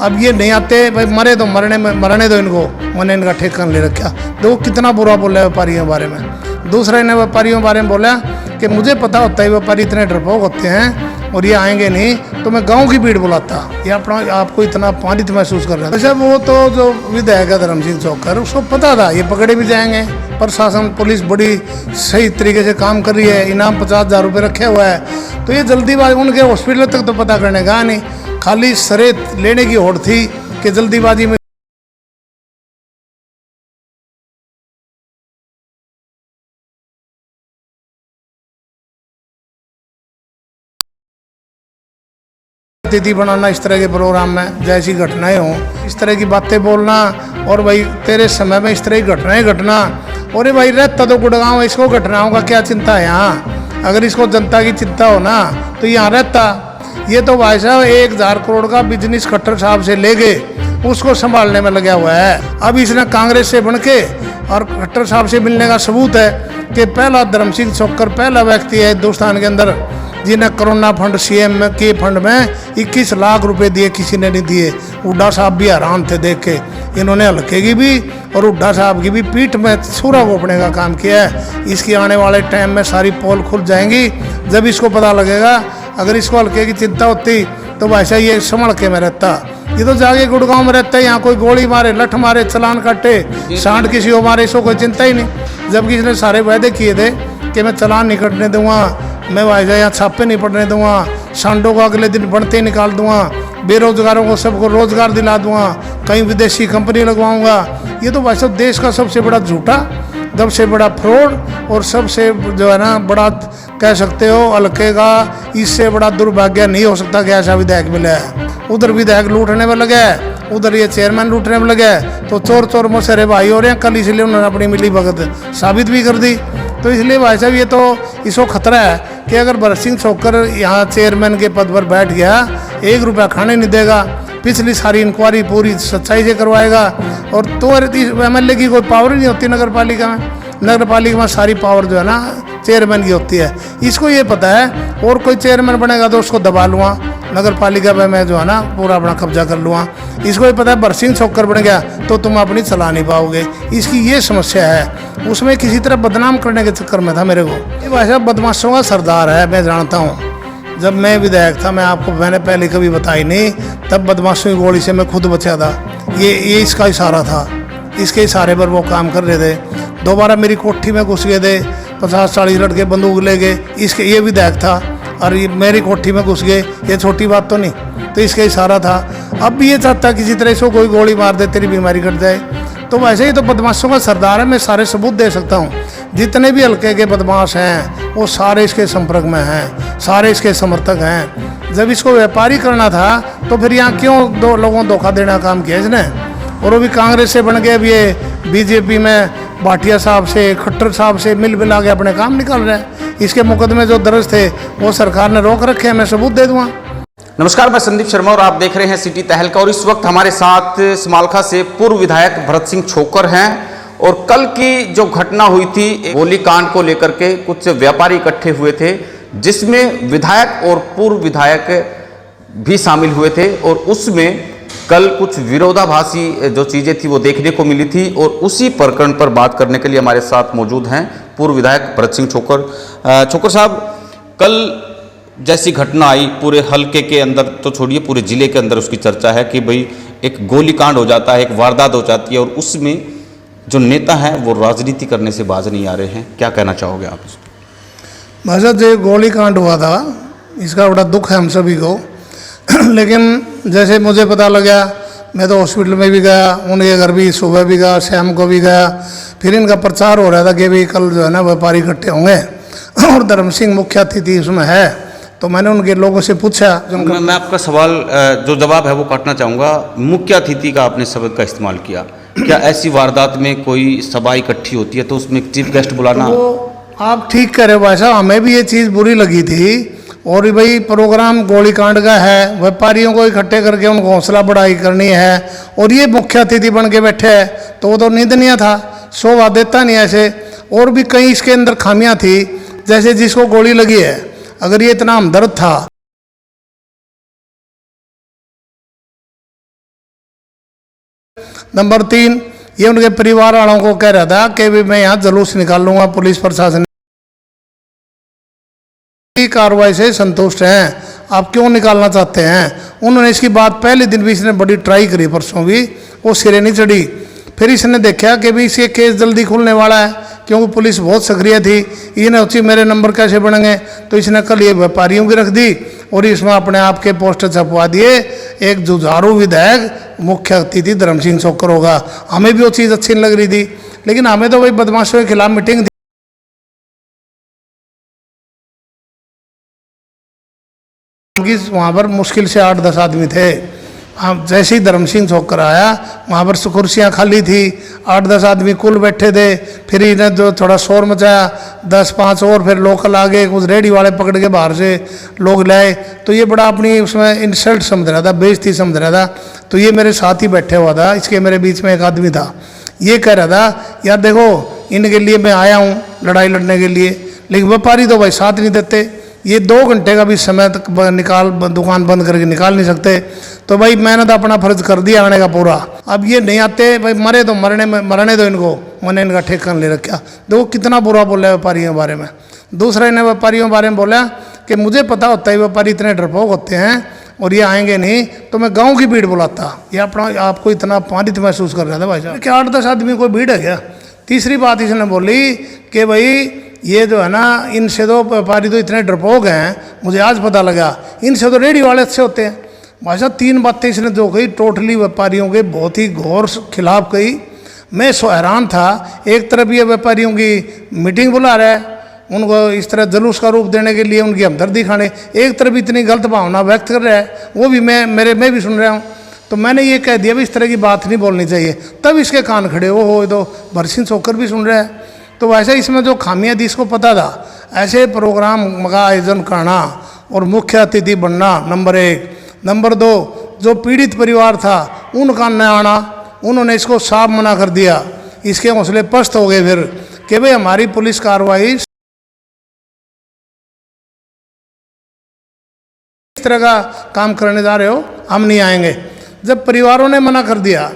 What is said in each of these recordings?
अब ये नहीं आते भाई, मरे तो मरने दो इनको, मैंने इनका ठेका ले रखा। देखो कितना बुरा बोला व्यापारियों के बारे में। दूसरा ने व्यापारियों के बारे में बोला कि मुझे पता होता है व्यापारी इतने डरपोक होते हैं और ये आएंगे नहीं तो मैं गांव की भीड़ बुलाता, ये अपना आपको इतना अपमानित महसूस कर रहा था। अच्छा वो तो जो विधायक है धर्म सिंह चौकर, उसको पता था ये पकड़े भी जाएंगे। प्रशासन पुलिस बड़ी सही तरीके से काम कर रही है, इनाम 50,000 रुपये रखे हुआ है, तो ये जल्दीबाजी उनके हॉस्पिटल तक तो पता करने का नहीं, खाली सरे लेने की होड़ थी कि जल्दीबाजी में अतिथि बनाना इस तरह के प्रोग्राम में, जैसी घटनाएं हों इस तरह की बातें बोलना, और भाई तेरे समय में इस तरह की घटनाएं घटना। और भाई रहता तो गुड़गांव, इसको घटनाओं का क्या चिंता है यहाँ? अगर इसको जनता की चिंता हो ना तो यहाँ रहता। ये तो भाई साहब 1,000 करोड़ का बिजनेस खट्टर साहब से ले गए, उसको संभालने में लगा हुआ है। अब इसने कांग्रेस से बन के और खट्टर साहब से मिलने का सबूत है कि पहला धर्म सिंह चौकर पहला व्यक्ति है हिंदुस्तान के अंदर जिन्हें कोरोना फंड सीएम के फंड में 21 लाख रुपए दिए, किसी ने नहीं दिए। हुड्डा साहब भी हैरान थे देख के, इन्होंने हल्के की भी और हुड्डा साहब की भी पीठ में छुरा घोपने का काम किया है। इसकी आने वाले टाइम में सारी पोल खुल जाएंगी जब इसको पता लगेगा। अगर इसको हल्के की चिंता होती तो वैसा ये संभल के में रहता। ये तो जाके गुड़गांव में रहता है, यहाँ कोई गोली मारे, लठ मारे, चलान काटे, सांड किसी को मारे, इसको कोई चिंता ही नहीं। जबकि इसने सारे वायदे किए थे कि मैं चलान नहीं कटने दूंगा, मैं वैसा यहाँ छापे नहीं पड़ने दूंगा, सांडों को अगले दिन बनते ही निकाल दूंगा, बेरोजगारों को सबको रोजगार दिला दूंगा, कहीं विदेशी कंपनी लगवाऊंगा। ये तो वैसे देश का सबसे बड़ा झूठा, सबसे बड़ा फ्रॉड और सबसे जो है ना बड़ा कह सकते हो हल्के का, इससे बड़ा दुर्भाग्य नहीं हो सकता कि ऐसा विधायक मिला है। उधर विधायक लूटने में लगे, उधर ये चेयरमैन लूटने में लगे, तो चोर चोर मसेरे भाई हो रहे हैं कल, इसलिए उन्होंने अपनी मिली भगत साबित भी कर दी। तो इसलिए भाई साहब ये तो इसको खतरा है कि अगर भरत सिंह चौकर यहाँ चेयरमैन के पद पर बैठ गया, 1 रुपया खाने नहीं देगा, पिछली सारी इंक्वायरी पूरी सच्चाई से करवाएगा। और तो MLA की कोई पावर नहीं होती नगर पालिका में, नगर पालिका में सारी पावर जो है ना चेयरमैन की होती है। इसको ये पता है और कोई चेयरमैन बनेगा तो उसको दबा लूँगा, नगर पालिका में मैं जो है ना पूरा अपना कब्जा कर लूँगा। इसको ये पता है भरत सिंह चौकर बन गया तो तुम अपनी चला नहीं पाओगे, इसकी ये समस्या है। उसमें किसी तरह बदनाम करने के चक्कर में था मेरे को। ये भाई साहब बदमाशों का सरदार है, मैं जानता हूँ। जब मैं विधायक था, मैं आपको मैंने पहले कभी बताई नहीं, तब बदमाशों की गोली से मैं खुद बचा था। ये इसका इशारा था, इसके इशारे पर वो काम कर रहे थे। दोबारा मेरी कोठी में घुस गए थे, 50-40 लड़के बंदूक ले गए, इसके ये विधायक था और ये मेरी कोठी में घुस गए, ये छोटी बात तो नहीं। तो इसका इशारा था। अब भी ये चाहता किसी तरह इसको कोई गोली मार दे, तेरी बीमारी कट जाए। तो वैसे ही तो बदमाशों का सरदार है, मैं सारे सबूत दे सकता हूँ। जितने भी हल्के के बदमाश हैं वो सारे इसके संपर्क में हैं, सारे इसके समर्थक हैं। जब इसको व्यापारी करना था तो फिर यहाँ क्यों दो लोगों धोखा देना काम किया इसने? और वो भी कांग्रेस से बन के अब ये बीजेपी में भाटिया साहब से, खट्टर साहब से मिल मिला के अपने काम निकाल रहे हैं। इसके मुकदमे जो दर्ज थे वो सरकार ने रोक रखे हैं, मैं सबूत दे दूंगा। नमस्कार, मैं संदीप शर्मा और आप देख रहे हैं सिटी तहलका। और इस वक्त हमारे साथ समालखा से पूर्व विधायक भरत सिंह चौकर हैं। और कल की जो घटना हुई थी गोली कांड को लेकर के कुछ व्यापारी इकट्ठे हुए थे, जिसमें विधायक और पूर्व विधायक भी शामिल हुए थे। और उसमें कल कुछ विरोधाभासी जो चीज़ें थी वो देखने को मिली थी। और उसी प्रकरण पर बात करने के लिए हमारे साथ मौजूद हैं पूर्व विधायक भरत सिंह चौकर। चौकर साहब, कल जैसी घटना आई पूरे हलके के अंदर तो छोड़िए, पूरे ज़िले के अंदर उसकी चर्चा है कि भाई एक गोलीकांड हो जाता है, एक वारदात हो जाती है और उसमें जो नेता हैं वो राजनीति करने से बाज नहीं आ रहे हैं। क्या कहना चाहोगे आप इस पर? भाई साहब जो गोलीकांड हुआ था इसका बड़ा दुख है हम सभी को। लेकिन जैसे मुझे पता लगा, मैं तो हॉस्पिटल में भी गया, उनके घर भी सुबह भी गया, शाम को भी गया। फिर इनका प्रचार हो रहा था कि भाई कल जो है ना व्यापारी इकट्ठे होंगे और धर्म सिंह मुख्य अतिथि उसमें है। तो मैंने उनके लोगों से पूछा। मैं आपका सवाल जो जवाब है वो काटना चाहूँगा। मुख्य अतिथि का आपने शब्द का इस्तेमाल किया, क्या ऐसी वारदात में कोई सभा इकट्ठी होती है तो उसमें चीफ गेस्ट बुलाना? तो आप ठीक कह रहे हो भाई साहब, हमें भी ये चीज़ बुरी लगी थी। और भाई प्रोग्राम गोलीकांड का है, व्यापारियों को इकट्ठे करके उनको हौसला बढ़ाई करनी है और ये मुख्य अतिथि बन के बैठे हैं, तो वो तो निंदनीय था, शोभा देता नहीं ऐसे। और भी कई इसके अंदर खामियां थी, जैसे जिसको गोली लगी है, अगर ये इतना हमदर्द था नंबर 3, ये उनके परिवार वालों को कह रहा था कि भी मैं यहाँ जुलूस निकाल लूंगा, पुलिस प्रशासन की कार्रवाई से संतुष्ट हैं, आप क्यों निकालना चाहते हैं। उन्होंने इसकी बात पहले दिन भी इसने बड़ी ट्राई करी, परसों भी वो सिरे नहीं चढ़ी। फिर इसने देखा कि भी इसके केस जल्दी खुलने वाला है, क्योंकि पुलिस बहुत सक्रिय थी। इसने सोची मेरे नंबर कैसे बनेंगे, तो इसने कल ये व्यापारियों की रख दी और इसमें अपने आप के पोस्टर छपवा दिए। एक जुझारू विधायक मुख्य अतिथि धर्म सिंह छोकर होगा। हमें भी वो चीज़ अच्छी नहीं लग रही थी, लेकिन हमें तो वही बदमाशों के खिलाफ मीटिंग थी, वहाँ पर मुश्किल से 8-10 आदमी थे। हम जैसे ही धर्म सिंह छोकर आया, वहाँ पर कुर्सियाँ खाली थी, 8-10 आदमी कुल बैठे थे। फिर इन्हें जो थोड़ा शोर मचाया, 10-5 और फिर लोकल आ गए, कुछ रेडी वाले पकड़ के बाहर से लोग लाए। तो ये बड़ा अपनी उसमें इंसल्ट समझ रहा था, बेइज्जती समझ रहा था। तो ये मेरे साथ ही बैठे हुआ था, इसके मेरे बीच में एक आदमी था, ये कह रहा था यार देखो इनके लिए मैं आया हूँ लड़ाई लड़ने के लिए, लेकिन व्यापारी तो भाई साथ नहीं देते, ये 2 घंटे का भी समय तक दुकान बंद करके निकाल नहीं सकते। तो भाई मैंने तो अपना फर्ज कर दिया आने का पूरा, अब ये नहीं आते भाई, मरे तो मरने दो इनको, मैंने इनका ठेका ले रखा। देखो कितना बुरा बोला है व्यापारियों के बारे में। दूसरा इन्हें व्यापारियों के बारे में बोला कि मुझे पता होता है व्यापारी इतने डरपोक होते हैं और ये आएंगे नहीं, तो मैं गाँव की भीड़ बुलाता। ये अपना आपको इतना अपमानित महसूस कर रहा था भाई साहब, क्या 8-10 आदमी कोई भीड़ है क्या। तीसरी बात इसने बोली कि भाई ये जो है ना, इनसे तो व्यापारी तो इतने डरपोक हैं, मुझे आज पता लगा, इनसे तो रेडी वाले अच्छे होते हैं। भाई साहब 3 बातें इसने जो कही टोटली व्यापारियों के बहुत ही घोर खिलाफ कही। मैं सो हैरान था, एक तरफ ये व्यापारियों की मीटिंग बुला रहा है, उनको इस तरह जुलूस का रूप देने के लिए उनकी हमदर्दी खाने, एक तरफ इतनी गलत भावना व्यक्त कर रहा है, वो भी मैं भी सुन रहा हूँ। तो मैंने ये कह दिया भी इस तरह की बात नहीं बोलनी चाहिए, तब इसके कान खड़े हो तो भरसिंह छोकर भी सुन रहा है। तो वैसे इसमें जो खामियां थी इसको पता था, ऐसे प्रोग्राम का आयोजन करना और मुख्य अतिथि बनना नंबर 1। नंबर 2, जो पीड़ित परिवार था उनका न आना, उन्होंने इसको साफ मना कर दिया। इसके हौसले पस्त हो गए फिर कि भाई हमारी पुलिस कार्रवाई इस तरह का काम करने जा रहे हो, हम नहीं आएंगे। जब परिवारों ने मना कर दिया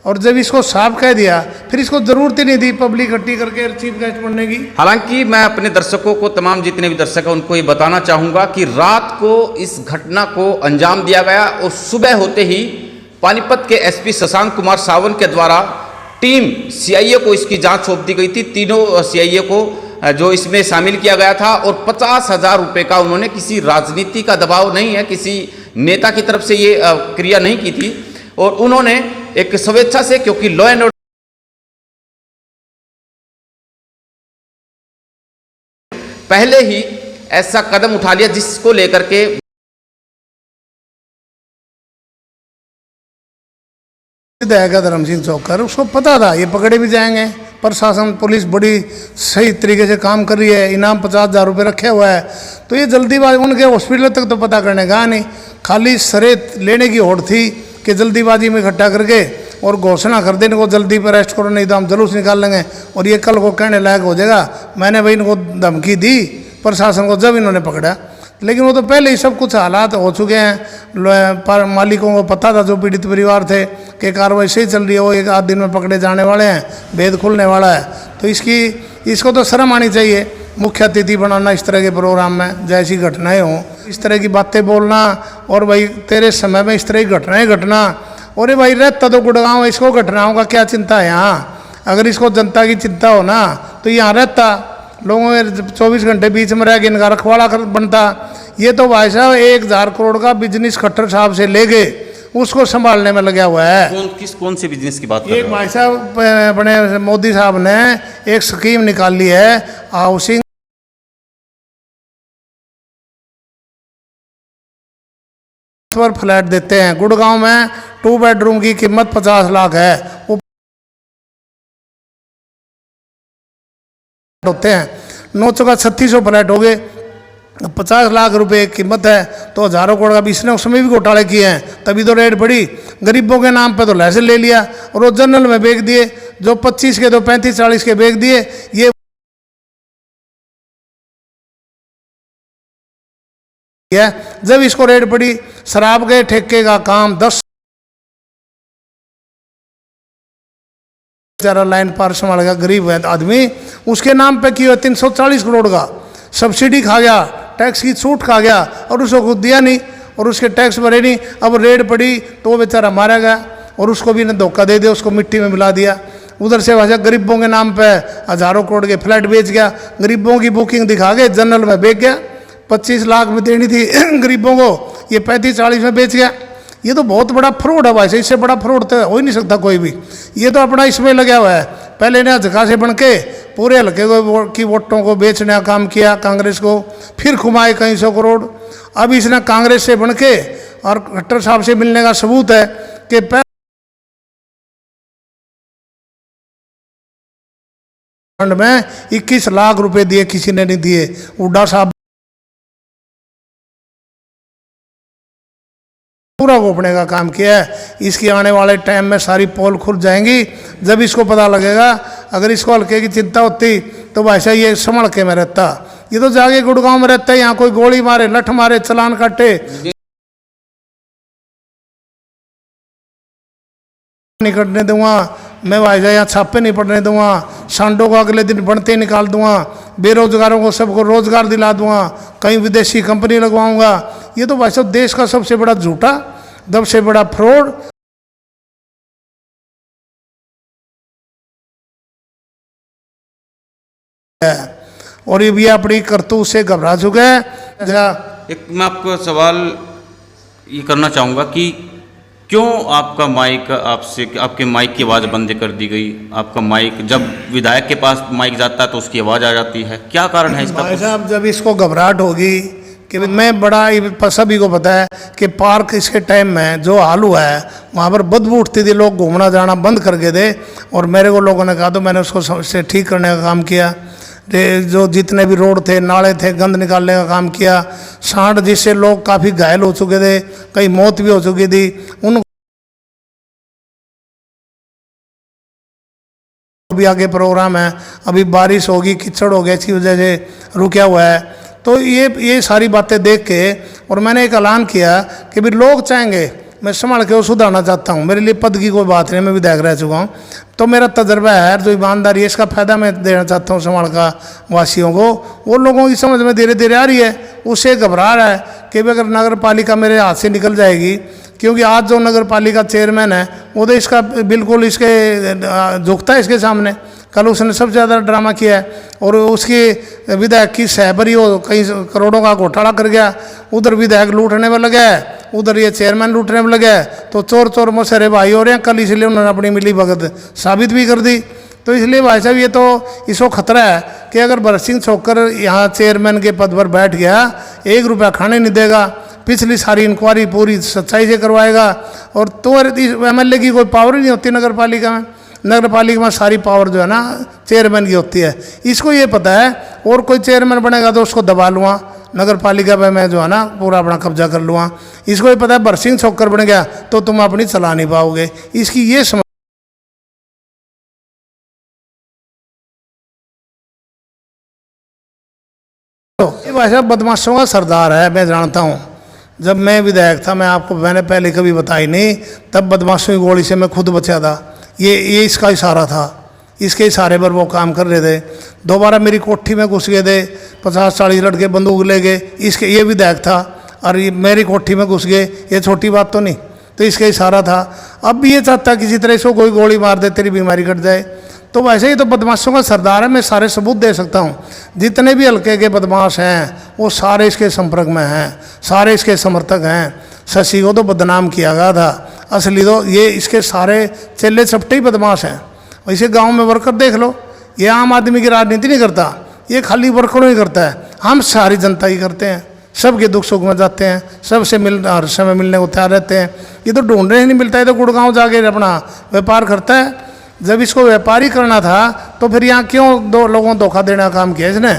और जब इसको साफ कह दिया, फिर इसको जरूरत ही नहीं थी पब्लिक इकट्ठी करके चीफ गेस्ट बनने की। हालांकि मैं अपने दर्शकों को, तमाम जितने भी दर्शक हैं उनको ये बताना चाहूँगा कि रात को इस घटना को अंजाम दिया गया और सुबह होते ही पानीपत के एसपी शशांक कुमार सावंत के द्वारा टीम सीआईए को इसकी जांच सौंप दी गई थी। तीनों सीआईए को जो इसमें शामिल किया गया था और 50,000 रुपये का, उन्होंने किसी राजनीति का दबाव नहीं है, किसी नेता की तरफ से ये क्रिया नहीं की थी और उन्होंने एक स्वेच्छा से, क्योंकि लॉ एंड ऑर्डर पहले ही ऐसा कदम उठा लिया जिसको लेकर के विधायक धर्म सिंह छोकर, उसको पता था ये पकड़े भी जाएंगे। प्रशासन पुलिस बड़ी सही तरीके से काम कर रही है, इनाम 50,000 रुपये रखे हुआ है। तो ये जल्दीबाजी उनके हॉस्पिटल तक तो पता करने का नहीं, खाली सरे लेने की होड़ थी कि जल्दीबाजी में इकट्ठा करके और घोषणा कर देने को जल्दी पर अरेस्ट करो नहीं तो हम जुलूस निकाल लेंगे और ये कल को कहने लायक हो जाएगा। मैंने भाई इनको धमकी दी प्रशासन को जब इन्होंने पकड़ा, लेकिन वो तो पहले ही सब कुछ हालात हो चुके हैं। पर मालिकों को पता था, जो पीड़ित परिवार थे, कि कार्रवाई सही चल रही है, वो 1-8 दिन में पकड़े जाने वाले हैं, भेद खुलने वाला है। तो इसको तो शर्म आनी चाहिए मुख्य अतिथि बनाना इस तरह के प्रोग्राम में, जैसी घटनाएं हों इस तरह की बातें बोलना, और भाई तेरे समय में इस तरह की घटनाएं घटना। और ये भाई रहता तो गुड़गांव, इसको घटनाओं का क्या चिंता है यहाँ। अगर इसको जनता की चिंता हो ना तो यहाँ रहता, लोगों के 24 घंटे बीच में रह के इनका रखवाला बनता। ये तो भाई साहब 1,000 करोड़ का बिजनेस खट्टर साहब से ले गए, उसको संभालने में लगा हुआ है। कौन से बिजनेस की बात कर रहे हो? भाई साहब अपने मोदी साहब ने एक स्कीम निकाल ली है, हाउसिंग पर फ्लैट देते हैं। गुड़गांव में 2 बेडरूम की कीमत 50 लाख है, वो होते हैं 9 चौका 3600 फ्लैट हो गए, 50 लाख रुपए कीमत है, तो हजारों करोड़ का। इसने उसमें भी घोटाले किए हैं, तभी तो रेट बढ़ी। गरीबों के नाम पे तो लाइसेंस ले लिया और वो जनरल में बेच दिए, जो 25 के तो 35-40 के बेच दिए। ये जब इसको रेट पड़ी, शराब के ठेके का काम 10 बेचारा लाइन पार संभाल गया, गरीब है आदमी, उसके नाम पे किया 340 करोड़ का सब्सिडी खा गया, टैक्स की छूट खा गया और उसको कुछ दिया नहीं और उसके टैक्स भरे नहीं। अब रेड पड़ी तो वो बेचारा मारा गया और उसको भी ने धोखा दे दिया, उसको मिट्टी में मिला दिया। उधर से वैसे गरीबों के नाम पे हज़ारों करोड़ के फ्लैट बेच गया, गरीबों की बुकिंग दिखा के जनरल में बेच गया। 25 लाख में देनी थी गरीबों को, ये 35-40 में बेच गया। ये तो बहुत बड़ा फ्रॉड है भाई, इससे बड़ा फ्रॉड तो हो ही नहीं सकता कोई भी। ये तो अपना इसमें लगा हुआ है, पहले ने झका से बन के पूरे हल्के की वोटों को बेचने का काम किया कांग्रेस को, फिर घुमाए कई सौ करोड़। अब इसने कांग्रेस से बन के और खट्टर साहब से मिलने का सबूत है कि फंड में 21 लाख रुपए दिए, किसी ने नहीं दिए। हुड्डा साहब पूरा घोपने का काम किया है। इसकी आने वाले टाइम में सारी पोल खुल जाएंगी, जब इसको पता लगेगा। अगर इसको हल्के की चिंता होती तो वैसे ये संभल के में रहता। ये तो जाके गुड़गांव में रहता है, यहाँ कोई गोली मारे, लठ मारे, चलान काटे, नहीं कटने दूंगा मैं भाईजा, यहाँ छापे नहीं पड़ने दूंगा, सांडों को अगले दिन बनते ही निकाल दूंगा, बेरोजगारों को सबको रोजगार दिला दूंगा, कहीं विदेशी कंपनी लगवाऊंगा। ये तो भाई साहब देश का सबसे बड़ा झूठा, सबसे बड़ा फ्रॉड है। और ये भी अपनी करतूत से घबरा चुके हैं। जरा एक मैं आपको सवाल ये करना चाहूँगा कि क्यों आपका माइक आपसे, आपके माइक की आवाज़ बंद कर दी गई? आपका माइक जब विधायक के पास माइक जाता है तो उसकी आवाज़ आ जाती है, क्या कारण है इसका? भाई साहब जब इसको घबराहट होगी कि मैं बड़ा सभी को पता है कि पार्क इसके टाइम में जो हाल हुआ है वहाँ पर बदबू उठती थी, लोग घूमना जाना बंद करके थे। और मेरे को लोगों ने कहा तो मैंने उसको से ठीक करने का काम किया। जो जितने भी रोड थे, नाले थे, गंद निकालने का काम किया। सांड जिससे लोग काफ़ी घायल हो चुके थे, कई मौत भी हो चुकी थी, उन भी आगे प्रोग्राम है। अभी बारिश होगी, कीचड़ हो गया, इसकी वजह से रुका हुआ है। तो ये सारी बातें देख के और मैंने एक ऐलान किया कि भी लोग चाहेंगे मैं संभाल के वो सुधारना चाहता हूँ। मेरे लिए पद की कोई बात नहीं, मैं विधायक रह चुका हूँ, तो मेरा तजर्बा है, जो ईमानदारी है, इसका फ़ायदा मैं देना चाहता हूँ समाज का वासियों को। वो लोगों की समझ में धीरे धीरे आ रही है, उससे घबरा रहा है कि अगर नगर पालिका मेरे हाथ से निकल जाएगी, क्योंकि आज जो नगर पालिका चेयरमैन है वो तो इसका बिल्कुल इसके झुकता है इसके सामने। कल उसने सबसे ज़्यादा ड्रामा किया है और उसकी विधायक की सहबरी हो कई करोड़ों का घोटाला कर गया। उधर विधायक लूटने में लगा है, उधर ये चेयरमैन लूटने में लगा है। तो चोर चोर मौसेरे भाई हो रहे हैं कल, इसलिए उन्होंने अपनी मिली भगत साबित भी कर दी। तो इसलिए भाई साहब ये तो इसको खतरा है कि अगर भरत सिंह छोकर यहाँ चेयरमैन के पद पर बैठ गया, 1 रुपया खाने नहीं देगा, पिछली सारी इंक्वायरी पूरी सच्चाई से करवाएगा। और तो MLA की कोई पावर ही नहीं होती नगर पालिका में। नगर पालिका में सारी पावर जो है ना चेयरमैन की होती है। इसको ये पता है और कोई चेयरमैन बनेगा तो उसको दबा लूँगा, नगर पालिका पे मैं जो है ना पूरा अपना कब्जा कर लूँगा। इसको ये पता है भरत सिंह छोकर बन गया तो तुम अपनी चला नहीं पाओगे, इसकी ये समझ। ये भाई साहब बदमाशों का सरदार है, मैं जानता हूँ। जब मैं विधायक था, मैंने पहले कभी बताई नहीं, तब बदमाशों की गोली से मैं खुद बचा था। ये इसका इशारा था, इसके इशारे पर वो काम कर रहे थे। दोबारा मेरी कोठी में घुस गए थे, 50-40 लड़के बंदूक ले गए। इसके ये विधायक था और ये मेरी कोठी में घुस गए, ये छोटी बात तो नहीं। तो इसका इशारा था। अब भी ये चाहता किसी तरह इसको कोई गोली मार दे, तेरी बीमारी कट जाए। तो वैसे ही तो बदमाशों का सरदार है, मैं सारे सबूत दे सकता हूँ। जितने भी हल्के के बदमाश हैं वो सारे इसके संपर्क में हैं, सारे इसके समर्थक हैं। शशि को तो बदनाम किया गया था, असली तो ये इसके सारे चेले चपटे ही बदमाश हैं। वैसे गांव में वर्कर देख लो, ये आम आदमी की राजनीति नहीं करता, ये खाली वर्करों ही करता है। हम सारी जनता ही करते हैं, सबके दुख सुख में जाते हैं, सबसे हर समय मिलने को तैयार रहते हैं। ये तो ढूंढने ही नहीं मिलता है, तो गुड़गांव जाके अपना व्यापार करता है। जब इसको व्यापारी करना था तो फिर यहाँ क्यों दो लोगों को धोखा देने का काम किया इसने?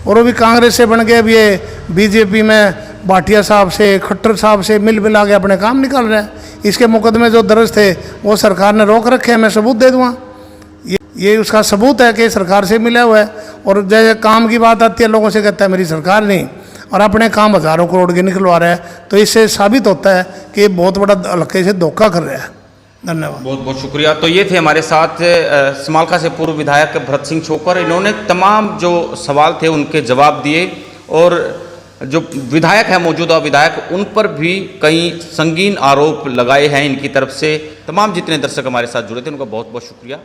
और वो भी कांग्रेस से बन के अब ये बीजेपी में भाटिया साहब से, खट्टर साहब से मिल मिला के अपने काम निकाल रहे हैं। इसके मुकदमे जो दर्ज थे वो सरकार ने रोक रखे हैं, मैं सबूत दे दूँगा। ये उसका सबूत है कि सरकार से मिला हुआ है। और जैसे काम की बात आती है, लोगों से कहता है मेरी सरकार नहीं, और अपने काम हज़ारों करोड़ के निकलवा रहा है। तो इससे साबित होता है कि ये बहुत बड़ा हल्के से धोखा कर रहा है। धन्यवाद। बहुत बहुत शुक्रिया। तो ये थे हमारे साथ समालखा से पूर्व विधायक भरत सिंह छोकर। इन्होंने तमाम जो सवाल थे उनके जवाब दिए और जो विधायक है, मौजूदा विधायक, उन पर भी कई संगीन आरोप लगाए हैं इनकी तरफ से। तमाम जितने दर्शक हमारे साथ जुड़े थे उनका बहुत बहुत शुक्रिया।